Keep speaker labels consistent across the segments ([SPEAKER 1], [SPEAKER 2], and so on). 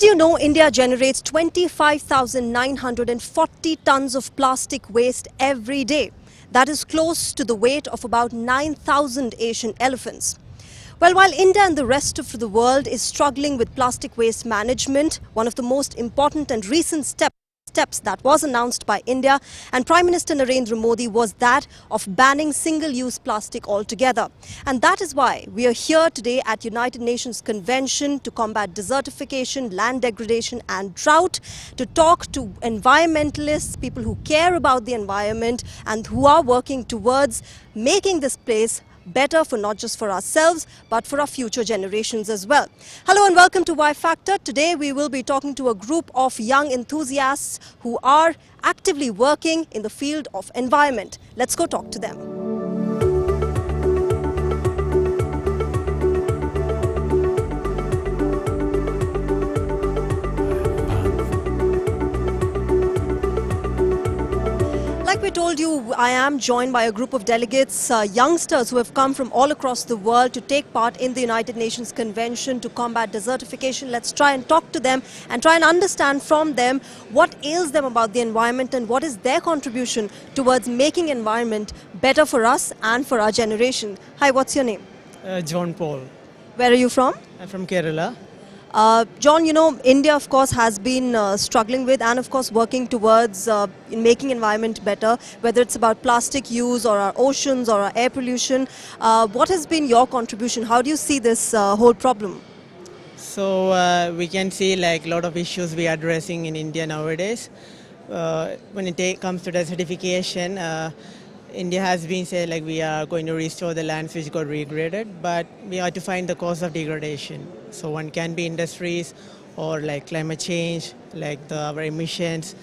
[SPEAKER 1] Did you know India generates 25,940 tons of plastic waste every day? That is close to the weight of about 9,000 Asian elephants. Well, while India and the rest of the world is struggling with plastic waste management, one of the most important and recent steps that was announced by India and Prime Minister Narendra Modi was that of banning single-use plastic altogether. And that is why we are here today at United Nations Convention to combat desertification, land degradation and drought, to talk to environmentalists, people who care about the environment and who are working towards making this place better for not just for ourselves but for our future generations as well. Hello and welcome to YFactor. Today we will be talking to a group of young enthusiasts who are actively working in the field of environment. Let's go talk to them. Like we told you, I am joined by a group of delegates, youngsters who have come from all across the world to take part in the United Nations Convention to combat desertification. Let's try and talk to them and try and understand from them what ails them about the environment and what is their contribution towards making environment better for us and for our generation. Hi, what's your name?
[SPEAKER 2] John Paul.
[SPEAKER 1] Where are you from?
[SPEAKER 2] I'm from Kerala.
[SPEAKER 1] John, you know, India of course has been struggling with and of course working towards in making environment better, whether it's about plastic use or our oceans or our air pollution. What has been your contribution? How do you see this whole problem?
[SPEAKER 2] So we can see like a lot of issues we are addressing in India nowadays. When it comes to desertification, India has been said like we are going to restore the lands which got degraded, but we have to find the cause of degradation. So one can be industries or like climate change, like our emissions.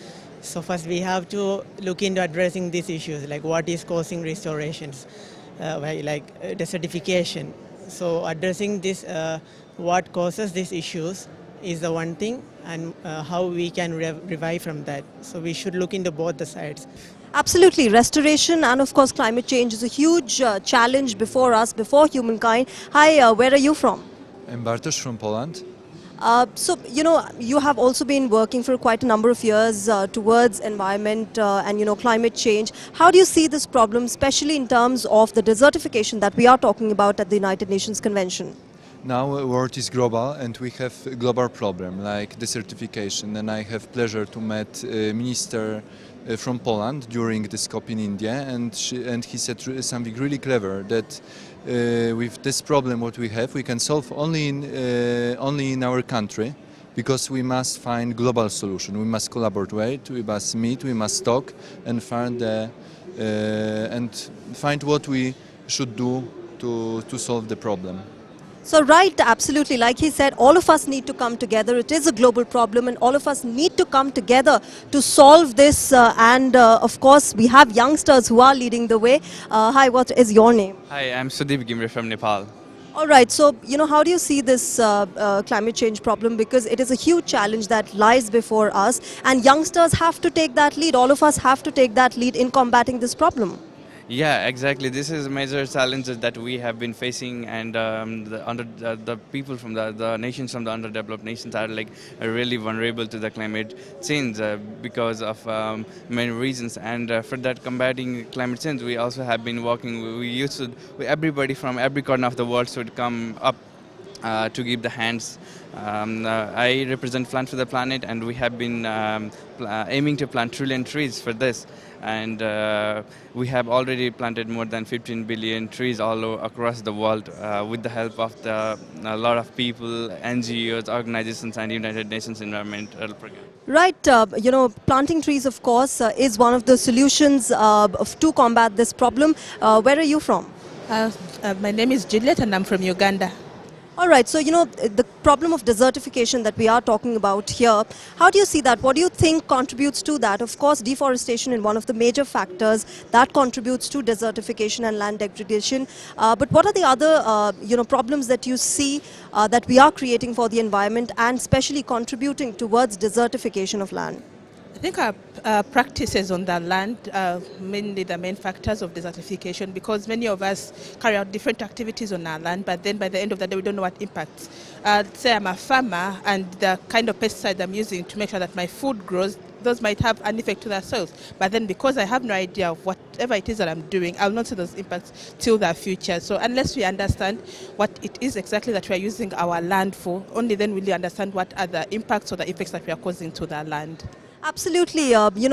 [SPEAKER 2] So first we have to look into addressing these issues, like what is causing restorations, like desertification. So addressing this, what causes these issues is the one thing, and how we can revive from that. So we should look into both the sides.
[SPEAKER 1] Absolutely. Restoration and of course climate change is a huge challenge before us, before humankind. Hi, where are you from?
[SPEAKER 3] I'm Bartosz from Poland.
[SPEAKER 1] So, you know, you have also been working for quite a number of years towards environment and, you know, climate change. How do you see this problem, especially in terms of the desertification that we are talking about at the United Nations Convention?
[SPEAKER 3] Now the world is global and we have a global problem like desertification, and I have pleasure to meet minister from Poland during this COP in India, and he said something really clever, that with this problem what we have, we can solve only in our country, because we must find global solution. We must collaborate, we must meet, we must talk and find what we should do to solve the problem.
[SPEAKER 1] So right, absolutely. Like he said, all of us need to come together. It is a global problem and all of us need to come together to solve this. Of course, we have youngsters who are leading the way. Hi, what is your name?
[SPEAKER 4] Hi, I'm Sudeep Gimre from Nepal.
[SPEAKER 1] All right. So, you know, how do you see this climate change problem? Because it is a huge challenge that lies before us and youngsters have to take that lead. All of us have to take that lead in combating this problem.
[SPEAKER 4] Yeah, exactly. This is major challenges that we have been facing, and the people from the nations from the underdeveloped nations are like really vulnerable to the climate change because of many reasons. And for that combating climate change, we also have been working. We used to, everybody from every corner of the world should come up to give the hands. I represent Plant for the Planet, and we have been aiming to plant trillion trees for this. And we have already planted more than 15 billion trees all across the world with the help of a lot of people, NGOs, organizations and United Nations Environmental Program.
[SPEAKER 1] Right, you know, planting trees of course is one of the solutions to combat this problem. Where are you from?
[SPEAKER 5] My name is Juliet and I'm from Uganda.
[SPEAKER 1] All right, so you know, the problem of desertification that we are talking about here, how do you see that? What do you think contributes to that? Of course, deforestation is one of the major factors that contributes to desertification and land degradation. But what are the other, you know, problems that you see that we are creating for the environment and especially contributing towards desertification of land?
[SPEAKER 5] I think our practices on the land are mainly the main factors of desertification, because many of us carry out different activities on our land, but then by the end of the day we don't know what impacts. Say I'm a farmer, and the kind of pesticides I'm using to make sure that my food grows, those might have an effect to the soils. But then because I have no idea of whatever it is that I'm doing, I'll not see those impacts till the future. So unless we understand what it is exactly that we are using our land for, only then will we understand what are the impacts or the effects that we are causing to the land.
[SPEAKER 1] Absolutely.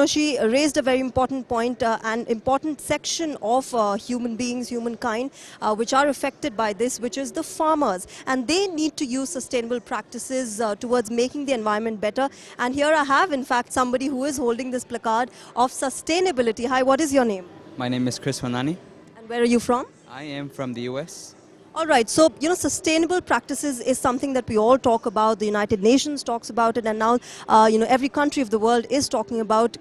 [SPEAKER 1] She raised a very important point, an important section of human beings, humankind, which are affected by this, which is the farmers. And they need to use sustainable practices towards making the environment better. And here I have, in fact, somebody who is holding this placard of sustainability. Hi, what is your name?
[SPEAKER 6] My name is Chris Wanani.
[SPEAKER 1] And where are you from?
[SPEAKER 6] I am from the US.
[SPEAKER 1] All right, so sustainable practices is something that we all talk about. The United Nations talks about it, and now every country of the world is talking about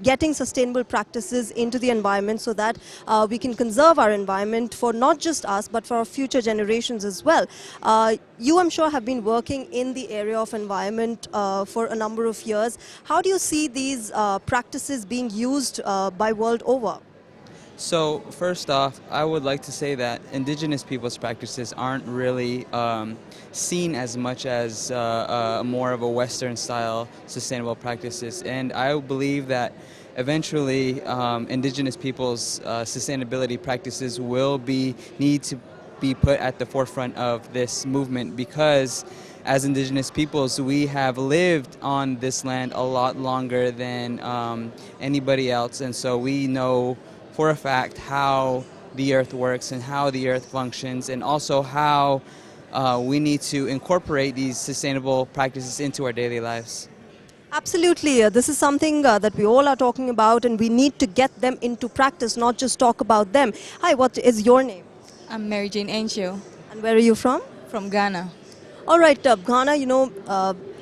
[SPEAKER 1] getting sustainable practices into the environment so that we can conserve our environment for not just us but for our future generations as well. You, I'm sure, have been working in the area of environment for a number of years. How do you see these practices being used by world over?
[SPEAKER 6] So first off, I would like to say that indigenous people's practices aren't really seen as much as more of a Western style sustainable practices, and I believe that eventually indigenous people's sustainability practices will need to be put at the forefront of this movement, because as indigenous peoples, we have lived on this land a lot longer than anybody else, and so we know for a fact how the earth works and how the earth functions, and also how we need to incorporate these sustainable practices into our daily lives.
[SPEAKER 1] Absolutely. This is something that we all are talking about, and we need to get them into practice, not just talk about them. Hi, what is your name?
[SPEAKER 7] I'm Mary Jane Angel
[SPEAKER 1] And where are you from?
[SPEAKER 7] from Ghana.
[SPEAKER 1] All right, Ghana,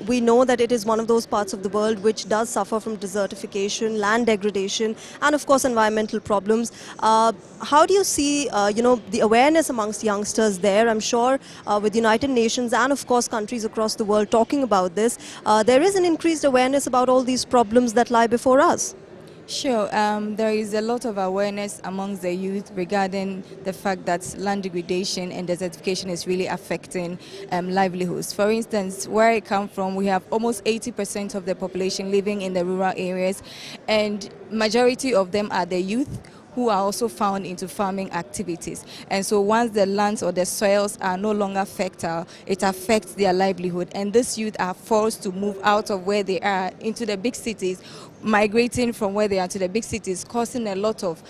[SPEAKER 1] we know that it is one of those parts of the world which does suffer from desertification, land degradation, and of course environmental problems. How do you see, the awareness amongst youngsters there? I'm sure with United Nations and of course countries across the world talking about this, there is an increased awareness about all these problems that lie before us.
[SPEAKER 7] Sure, there is a lot of awareness amongst the youth regarding the fact that land degradation and desertification is really affecting livelihoods. For instance, where I come from, we have almost 80% of the population living in the rural areas, and majority of them are the youth, who are also found into farming activities. And so once the lands or the soils are no longer fertile, it affects their livelihood. And these youth are forced to move out of where they are into the big cities, migrating from where they are to the big cities, causing a lot of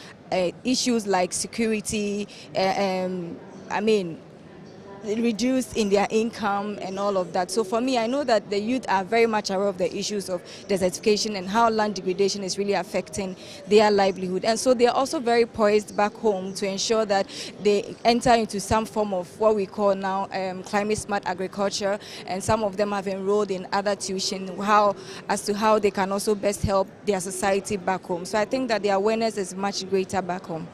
[SPEAKER 7] issues like security, reduced in their income and all of that. So for me, I know that the youth are very much aware of the issues of desertification and how land degradation is really affecting their livelihood. And so they are also very poised back home to ensure that they enter into some form of what we call now climate smart agriculture, and some of them have enrolled in other tuition as to how they can also best help their society back home. So I think that the awareness is much greater back home.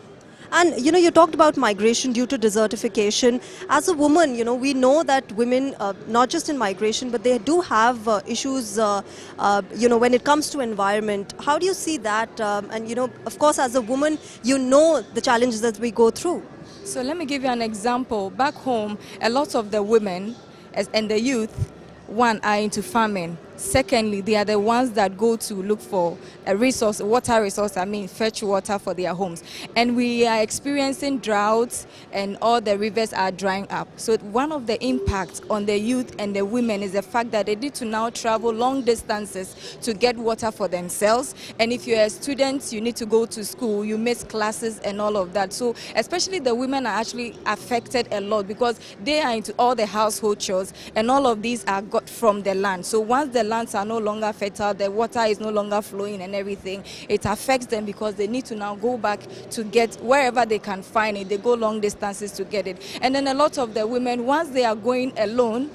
[SPEAKER 1] And you talked about migration due to desertification. As a woman, we know that women, not just in migration, but they do have issues, when it comes to environment. How do you see that? And of course, as a woman, the challenges that we go through.
[SPEAKER 7] So let me give you an example. Back home, a lot of the women and the youth, one, are into farming. Secondly, they are the ones that go to look for a water resource, fetch water for their homes. And we are experiencing droughts and all the rivers are drying up. So one of the impacts on the youth and the women is the fact that they need to now travel long distances to get water for themselves. And if you're a student, you need to go to school, you miss classes and all of that. So especially the women are actually affected a lot because they are into all the household chores, and all of these are got from the land. So once the lands are no longer fertile, the water is no longer flowing and everything, it affects them because they need to now go back to get wherever they can find it. They go long distances to get it. And then a lot of the women, once they are going alone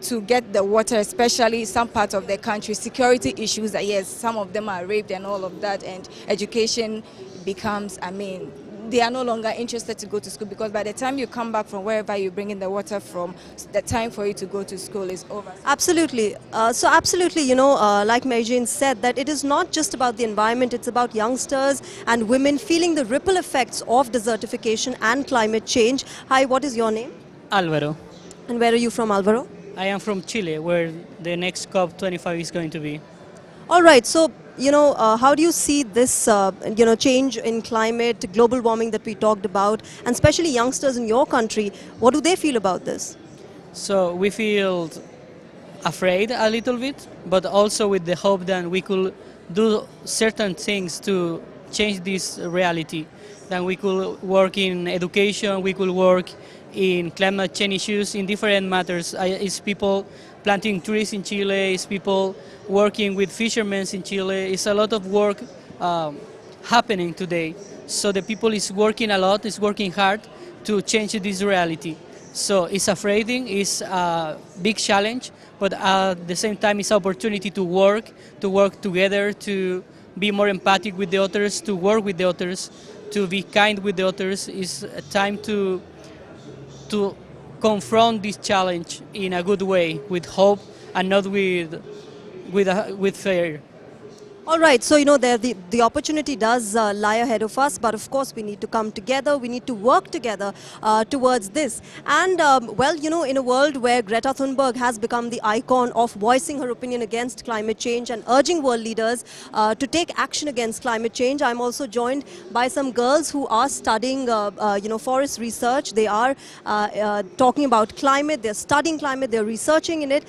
[SPEAKER 7] to get the water, especially some parts of the country, security issues, yes, some of them are raped and all of that, and education becomes, they are no longer interested to go to school, because by the time you come back from wherever you bring in the water from, the time for you to go to school is over.
[SPEAKER 1] Absolutely. So absolutely, like Mary Jane said, that it is not just about the environment, it's about youngsters and women feeling the ripple effects of desertification and climate change. Hi, what is your name?
[SPEAKER 8] Alvaro.
[SPEAKER 1] And where are you from, Alvaro?
[SPEAKER 8] I am from Chile, where the next COP25 is going to be.
[SPEAKER 1] All right, so, how do you see this, change in climate, global warming that we talked about, and especially youngsters in your country, what do they feel about this?
[SPEAKER 8] So we feel afraid a little bit, but also with the hope that we could do certain things to change this reality. That we could work in education, we could work in climate change issues, in different matters. It's people planting trees in Chile, it's people working with fishermen in Chile. It's a lot of work happening today. So the people is working a lot, is working hard to change this reality. So it's a thing, it's a big challenge, but at the same time it's an opportunity to work together, to be more empathic with the others, to work with the others, to be kind with the others. It's a time to confront this challenge in a good way, with hope and not with fear.
[SPEAKER 1] All right, so the opportunity does lie ahead of us, but of course we need to come together, we need to work together towards this. And in a world where Greta Thunberg has become the icon of voicing her opinion against climate change and urging world leaders to take action against climate change, I'm also joined by some girls who are studying forest research. They are talking about climate, they're studying climate, they're researching in it.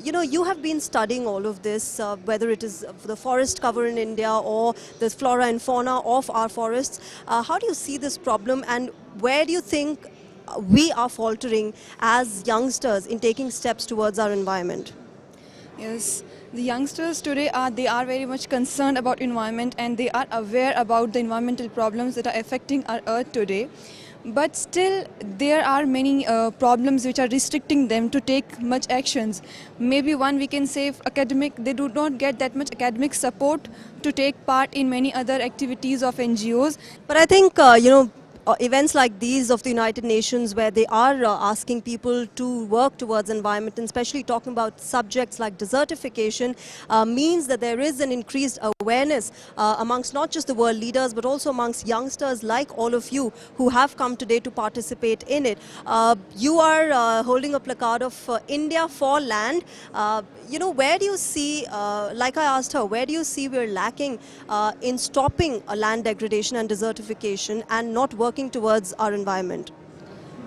[SPEAKER 1] You have been studying all of this, whether it is the forest cover in India or the flora and fauna of our forests. How do you see this problem, and where do you think we are faltering as youngsters in taking steps towards our environment?
[SPEAKER 9] Yes, the youngsters today are very much concerned about environment, and they are aware about the environmental problems that are affecting our earth today. But still there are many problems which are restricting them to take much actions. Maybe one we can say academic, they do not get that much academic support to take part in many other activities of NGOs.
[SPEAKER 1] But I think, events like these of the United Nations, where they are asking people to work towards environment, and especially talking about subjects like desertification, means that there is an increased awareness amongst not just the world leaders, but also amongst youngsters like all of you who have come today to participate in it. You are holding a placard of India for land. Where do you see, like I asked her, where do you see we're lacking in stopping land degradation and desertification and not working towards our environment?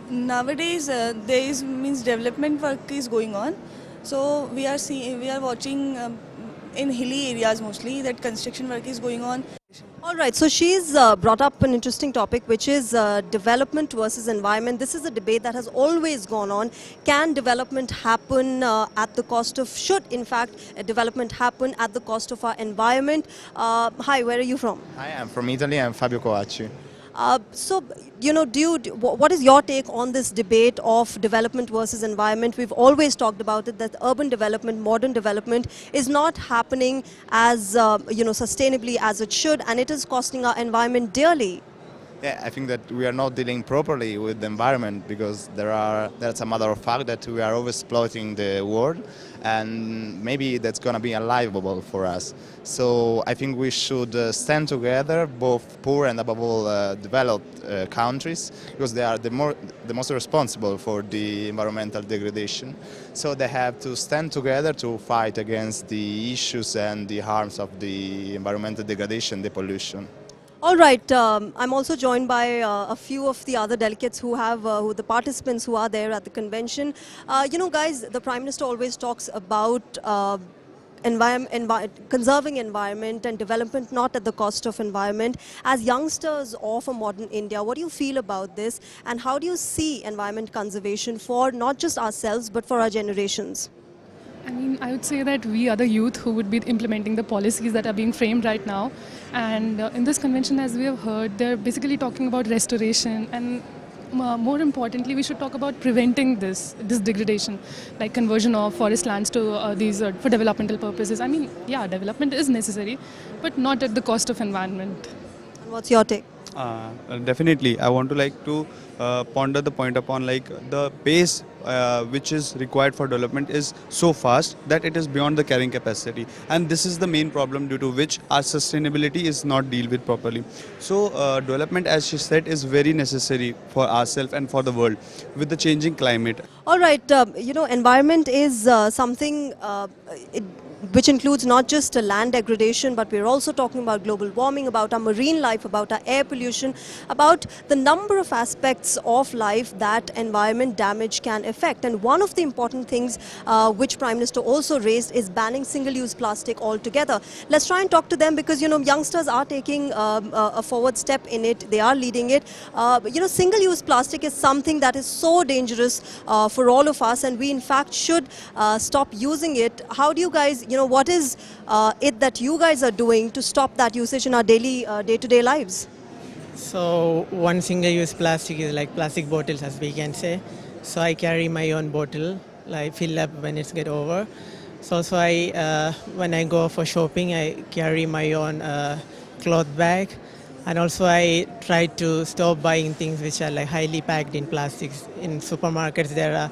[SPEAKER 10] Nowadays, development work is going on. So we are watching in hilly areas mostly that construction work is going on.
[SPEAKER 1] All right, so she's brought up an interesting topic, which is development versus environment. This is a debate that has always gone on. Can development happen at the cost of, should in fact development happen at the cost of our environment? Hi, where are you from?
[SPEAKER 11] Hi, I'm from Italy. I'm Fabio Coacci.
[SPEAKER 1] What is your take on this debate of development versus environment? We've always talked about it, that urban development, modern development is not happening as, sustainably as it should, and it is costing our environment dearly.
[SPEAKER 11] Yeah, I think that we are not dealing properly with the environment because that's a matter of fact that we are overexploiting the world, and maybe that's going to be unlivable for us. So I think we should stand together, both poor and above all developed countries, because they are the most responsible for the environmental degradation. So they have to stand together to fight against the issues and the harms of the environmental degradation, the pollution.
[SPEAKER 1] All right, I'm also joined by a few of the other delegates who have, the participants who are there at the convention. Guys, the Prime Minister always talks about conserving environment and development not at the cost of environment. As youngsters of a modern India, what do you feel about this, and how do you see environment conservation for not just ourselves but for our generations?
[SPEAKER 12] I would say that we are the youth who would be implementing the policies that are being framed right now. And in this convention, as we have heard, they're basically talking about restoration, and more importantly, we should talk about preventing this degradation, like conversion of forest lands to these for developmental purposes. Development is necessary, but not at the cost of environment.
[SPEAKER 1] And what's your take?
[SPEAKER 13] Definitely, I want to ponder the point upon the pace which is required for development is so fast that it is beyond the carrying capacity, and this is the main problem due to which our sustainability is not dealt with properly. So development, as she said, is very necessary for ourselves and for the world with the changing climate.
[SPEAKER 1] All right, environment is something which includes not just land degradation, but we're also talking about global warming, about our marine life, about our air pollution, about the number of aspects of life that environment damage can affect. And one of the important things which Prime Minister also raised is banning single-use plastic altogether. Let's try and talk to them because, youngsters are taking a forward step in it. They are leading it. Single-use plastic is something that is so dangerous for all of us, and we in fact should stop using it. How do you guys, what is it that you guys are doing to stop that usage in our daily day-to-day lives?
[SPEAKER 2] So one single-use plastic is like plastic bottles, as we can say. So I carry my own bottle, like fill up when it's get over. So also when I go for shopping, I carry my own cloth bag. And also I try to stop buying things which are like highly packed in plastics. In supermarkets there are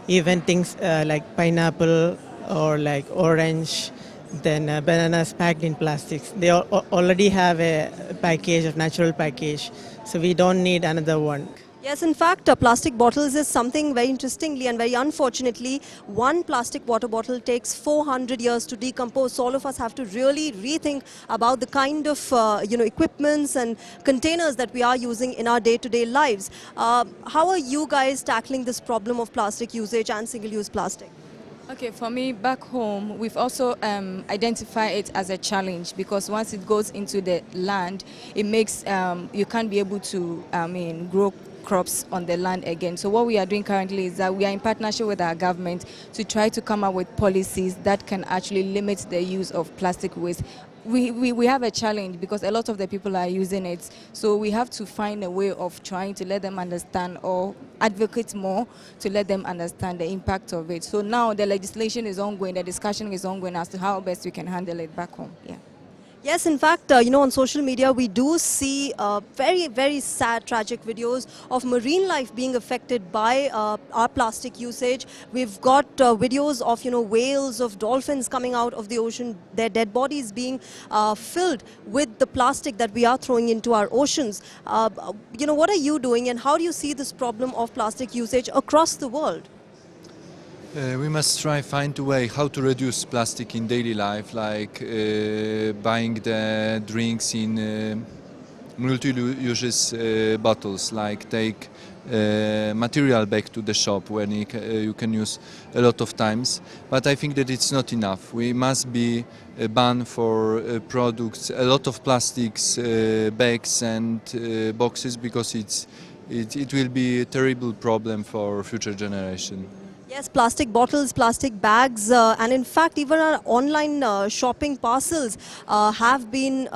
[SPEAKER 2] even things like pineapple or like orange, then bananas packed in plastics. They already have a package of natural package, so we don't need another one.
[SPEAKER 1] Yes, in fact, plastic bottles is something very interestingly and very unfortunately, one plastic water bottle takes 400 years to decompose. So all of us have to really rethink about the kind of equipments and containers that we are using in our day-to-day lives. How are you guys tackling this problem of plastic usage and single-use plastic?
[SPEAKER 7] Okay, for me, back home, we've also identified it as a challenge because once it goes into the land, it makes you can't be able to, grow crops on the land again. So what we are doing currently is that we are in partnership with our government to try to come up with policies that can actually limit the use of plastic waste. We have a challenge because a lot of the people are using it, so we have to find a way of trying to let them understand or advocate more to let them understand the impact of it. So now the legislation is ongoing, the discussion is ongoing as to how best we can handle it back home. Yeah.
[SPEAKER 1] Yes, in fact, on social media, we do see very, very sad, tragic videos of marine life being affected by our plastic usage. We've got videos of, whales, of dolphins coming out of the ocean, their dead bodies being filled with the plastic that we are throwing into our oceans. What are you doing and how do you see this problem of plastic usage across the world?
[SPEAKER 3] We must try find a way how to reduce plastic in daily life, like buying the drinks in multi-use bottles, like take material back to the shop when you can use a lot of times. But I think that it's not enough. We must be ban for products, a lot of plastics, bags and boxes, because it will be a terrible problem for future generation.
[SPEAKER 1] Yes, plastic bottles, plastic bags, and in fact even our online shopping parcels have been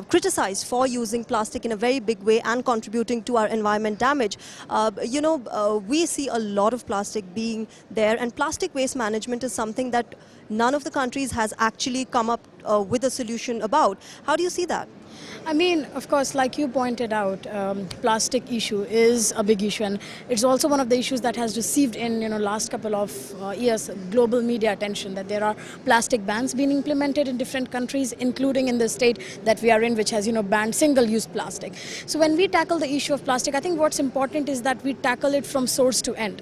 [SPEAKER 1] criticized for using plastic in a very big way and contributing to our environment damage. We see a lot of plastic being there, and plastic waste management is something that none of the countries has actually come up with a solution about. How do you see that?
[SPEAKER 14] I mean, of course, like you pointed out, plastic issue is a big issue, and it's also one of the issues that has received in last couple of years global media attention, that there are plastic bans being implemented in different countries, including in the state that we are in, which has banned single-use plastic. So when we tackle the issue of plastic, I think what's important is that we tackle it from source to end.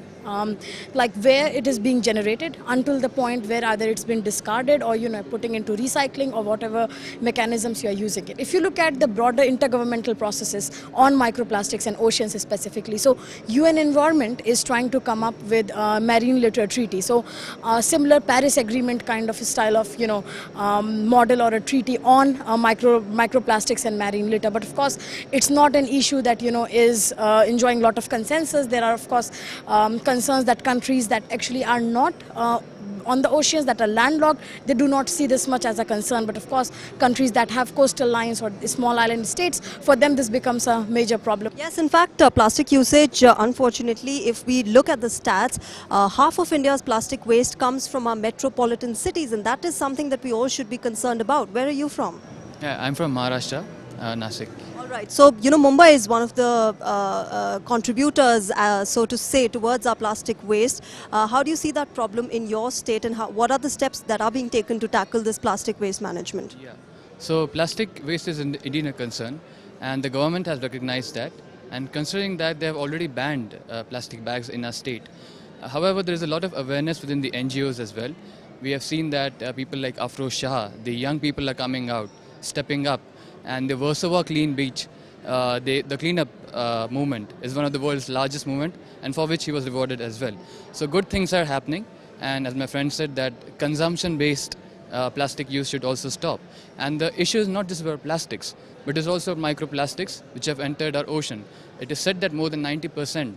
[SPEAKER 14] Like where it is being generated until the point where either it's been discarded or putting into recycling or whatever mechanisms you are using it. If you look at the broader intergovernmental processes on microplastics and oceans specifically, so UN Environment is trying to come up with a marine litter treaty. So similar Paris Agreement kind of a style of model or a treaty on microplastics and marine litter. But of course, it's not an issue that is enjoying a lot of consensus. There are of course concerns that countries that actually are not on the oceans, that are landlocked, they do not see this much as a concern. But of course, countries that have coastal lines or small island states, for them this becomes a major problem.
[SPEAKER 1] Yes, in fact, plastic usage, unfortunately, if we look at the stats, half of India's plastic waste comes from our metropolitan cities, and that is something that we all should be concerned about. Where are you from?
[SPEAKER 15] Yeah, I'm from Maharashtra. Nasik.
[SPEAKER 1] All right. So, Mumbai is one of the contributors, so to say, towards our plastic waste. How do you see that problem in your state, and what are the steps that are being taken to tackle this plastic waste management?
[SPEAKER 15] Yeah. So plastic waste is indeed a concern, and the government has recognized that. And considering that, they have already banned plastic bags in our state. However, there is a lot of awareness within the NGOs as well. We have seen that people like Afro Shah, the young people are coming out, stepping up, and the Warsaw Clean Beach, the cleanup movement is one of the world's largest movement, and for which he was rewarded as well. So good things are happening, and as my friend said, that consumption-based plastic use should also stop. And the issue is not just about plastics, but it is also microplastics which have entered our ocean. It is said that more than 90%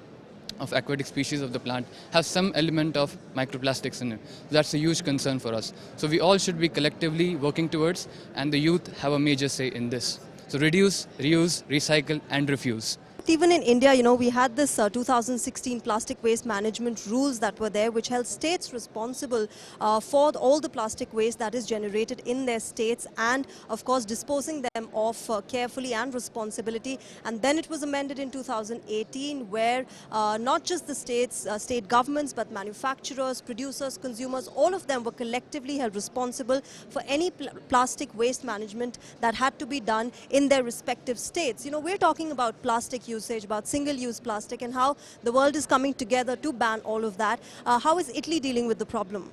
[SPEAKER 15] of aquatic species of the plant have some element of microplastics in it. That's a huge concern for us. So we all should be collectively working towards, and the youth have a major say in this. So reduce, reuse, recycle and refuse.
[SPEAKER 1] Even in India, we had this 2016 plastic waste management rules that were there, which held states responsible for all the plastic waste that is generated in their states, and of course disposing them off carefully and responsibility. And then it was amended in 2018, where not just the states, state governments, but manufacturers, producers, consumers, all of them were collectively held responsible for any plastic waste management that had to be done in their respective states. We're talking about plastic usage, about single-use plastic, and how the world is coming together to ban all of that. How is Italy dealing with the problem?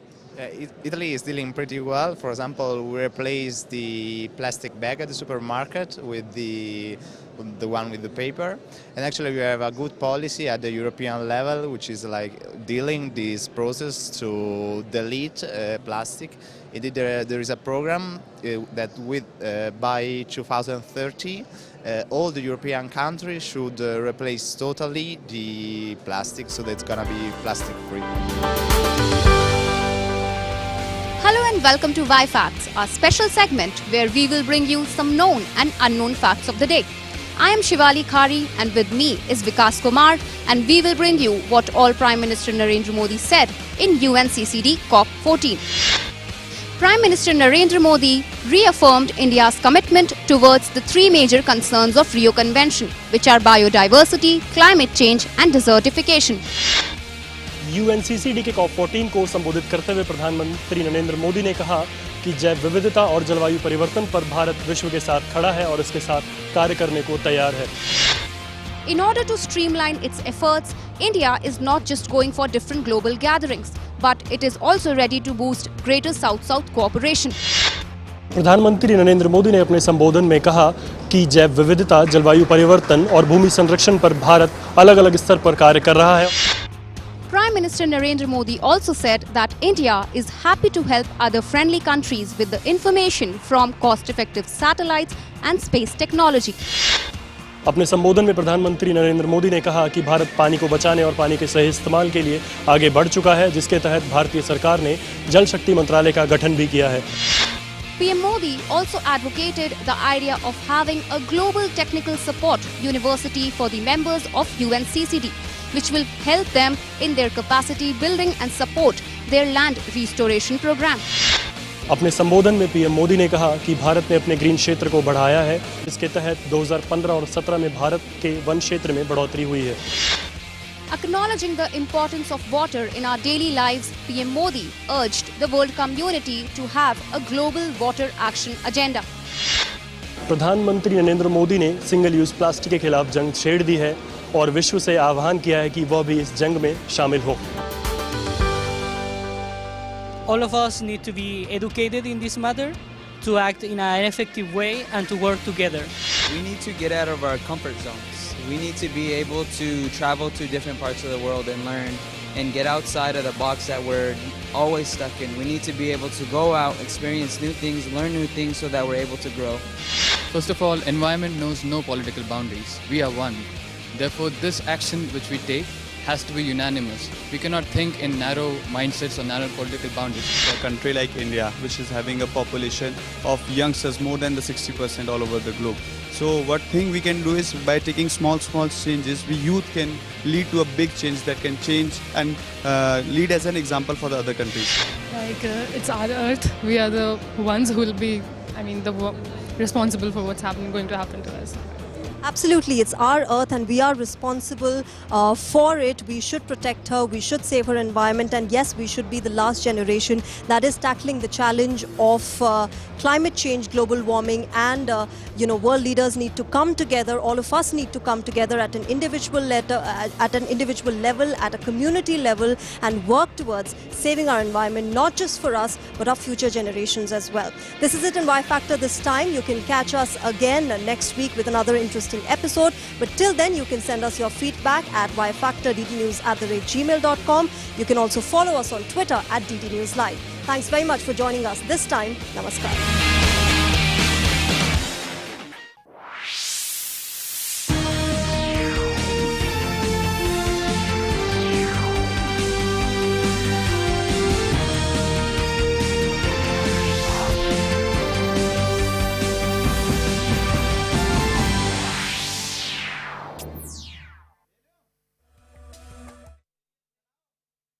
[SPEAKER 11] Italy is dealing pretty well. For example, we replaced the plastic bag at the supermarket with the one with the paper, and actually we have a good policy at the European level, which is like dealing this process to delete plastic. Indeed, there is a program that by 2030 all the European countries should replace totally the plastic, so that it's gonna be plastic free.
[SPEAKER 16] Hello and welcome to YFacts, our special segment where we will bring you some known and unknown facts of the day. I am Shivali Khari, and with me is Vikas Kumar, and we will bring you what all Prime Minister Narendra Modi said in UNCCD COP14. Prime Minister Narendra Modi reaffirmed India's commitment towards the three major concerns of Rio Convention, which are biodiversity, climate change and desertification.
[SPEAKER 17] UNCCD के COP14 को संबोधित करते हुए प्रधानमंत्री नरेंद्र मोदी ने कहा कि जैव विविधता और जलवायु परिवर्तन पर भारत विश्व के साथ खड़ा है और इसके साथ कार्य करने को तैयार है.
[SPEAKER 16] In order to streamline its efforts, India is not just going for different global gatherings, but it is also ready to boost greater South-South cooperation.
[SPEAKER 17] प्रधानमंत्री नरेंद्र मोदी ने अपने संबोधन में कहा कि जैव विविधता, जलवायु परिवर्तन और भूमि संरक्षण पर भारत अलग-अलग स्तर पर कार्य कर रहा है.
[SPEAKER 16] Prime Minister Narendra Modi also said that India is happy to help other friendly countries with the information from cost-effective satellites and space technology.
[SPEAKER 17] अपने संबोधन में प्रधानमंत्री नरेंद्र मोदी ने कहा कि भारत पानी को बचाने और पानी के सही इस्तेमाल के लिए आगे बढ़ चुका है, जिसके तहत भारतीय सरकार ने जल शक्ति मंत्रालय का गठन भी किया है.
[SPEAKER 16] PM Modi also advocated the idea of having a global technical support university for the members of UNCCD, which will help them in their capacity building and support their land restoration program.
[SPEAKER 17] अपने संबोधन में PM Modi ने कहा कि भारत ने अपने green क्षेत्र को बढ़ाया है. इसके तहत 2015 और 17 में भारत के वन क्षेत्र में बढ़ोतरी हुई है.
[SPEAKER 16] Acknowledging the importance of water in our daily lives, PM Modi urged the world community to have a global water action agenda.
[SPEAKER 17] प्रधानमंत्री नरेंद्र मोदी ने सिंगल यूज प्लास्टिक के खिलाफ जंग छेड़ दी है और विश्व से आह्वान किया है कि वह भी इस जंग में शामिल हो.
[SPEAKER 8] All of us need to be educated in this matter, to act in an effective way and to work together.
[SPEAKER 6] We need to get out of our comfort zones. We need to be able to travel to different parts of the world and learn and get outside of the box that we're always stuck in. We need to be able to go out, experience new things, learn new things so that we're able to grow.
[SPEAKER 15] First of all, environment knows no political boundaries. We are one. Therefore, this action which we take has to be unanimous. We cannot think in narrow mindsets or narrow political boundaries.
[SPEAKER 13] A country like India, which is having a population of youngsters more than the 60% all over the globe. So what thing we can do is by taking small changes, we youth can lead to a big change that can change and lead as an example for the other countries.
[SPEAKER 12] Like it's our earth. We are the ones who will be, responsible for what's going to happen to us.
[SPEAKER 1] Absolutely, it's our earth and we are responsible for it. We should protect her, we should save her environment, and yes, we should be the last generation that is tackling the challenge of climate change, global warming, and world leaders need to come together. All of us need to come together at an individual level, at a community level, and work towards saving our environment, not just for us, but our future generations as well. This is it in YFactor this time. You can catch us again next week with another interesting episode. But till then, you can send us your feedback at yfactorddnews@gmail.com. You can also follow us on Twitter at DD News Live. Thanks very much for joining us this time. Namaskar.